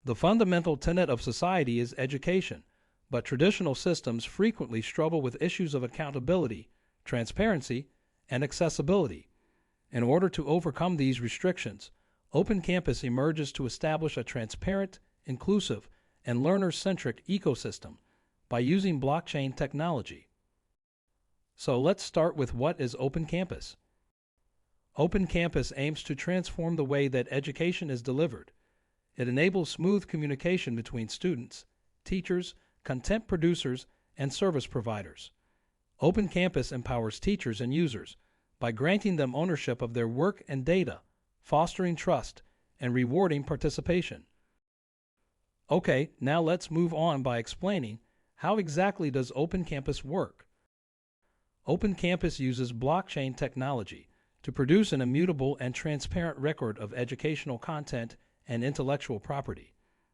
The fundamental tenet of society is education, but traditional systems frequently struggle with issues of accountability, transparency, and accessibility. In order to overcome these restrictions, Open Campus emerges to establish a transparent, inclusive, and learner-centric ecosystem by using blockchain technology. So let's start with what is Open Campus. Open Campus aims to transform the way that education is delivered. It enables smooth communication between students, teachers, content producers, and service providers. Open Campus empowers teachers and users by granting them ownership of their work and data, fostering trust, and rewarding participation. Okay, now let's move on by explaining how exactly does Open Campus work. Open Campus uses blockchain technology to produce an immutable and transparent record of educational content and intellectual property.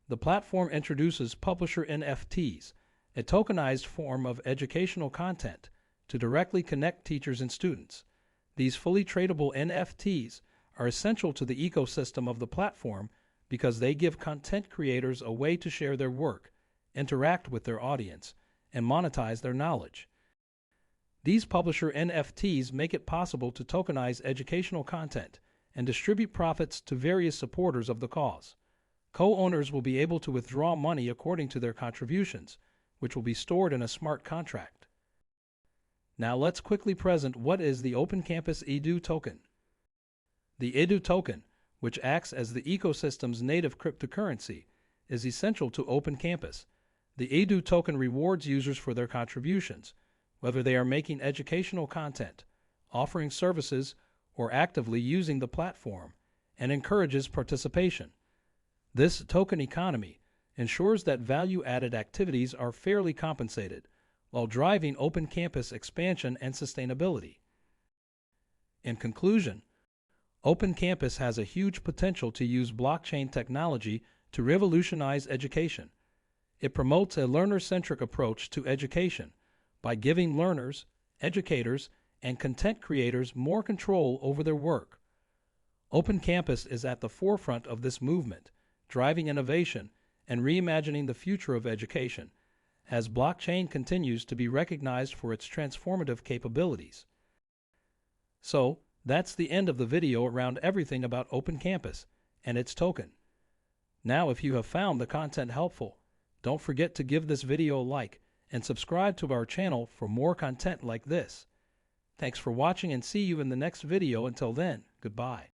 The platform introduces publisher NFTs, a tokenized form of educational content, to directly connect teachers and students. These fully tradable NFTs are essential to the ecosystem of the platform because they give content creators a way to share their work, interact with their audience, and monetize their knowledge. These publisher NFTs make it possible to tokenize educational content and distribute profits to various supporters of the cause. Co-owners will be able to withdraw money according to their contributions, which will be stored in a smart contract. Now let's quickly present what is the Open Campus EDU token. The EDU token, which acts as the ecosystem's native cryptocurrency, is essential to Open Campus. The EDU token rewards users for their contributions, whether they are making educational content, offering services, or actively using the platform, and encourages participation. This token economy ensures that value-added activities are fairly compensated, while driving Open Campus expansion and sustainability. In conclusion, Open Campus has a huge potential to use blockchain technology to revolutionize education. It promotes a learner-centric approach to education by giving learners, educators, and content creators more control over their work. Open Campus is at the forefront of this movement, driving innovation and reimagining the future of education, as blockchain continues to be recognized for its transformative capabilities. So, that's the end of the video around everything about Open Campus and its token. Now, if you have found the content helpful, don't forget to give this video a like and subscribe to our channel for more content like this. Thanks for watching and see you in the next video. Until then, goodbye.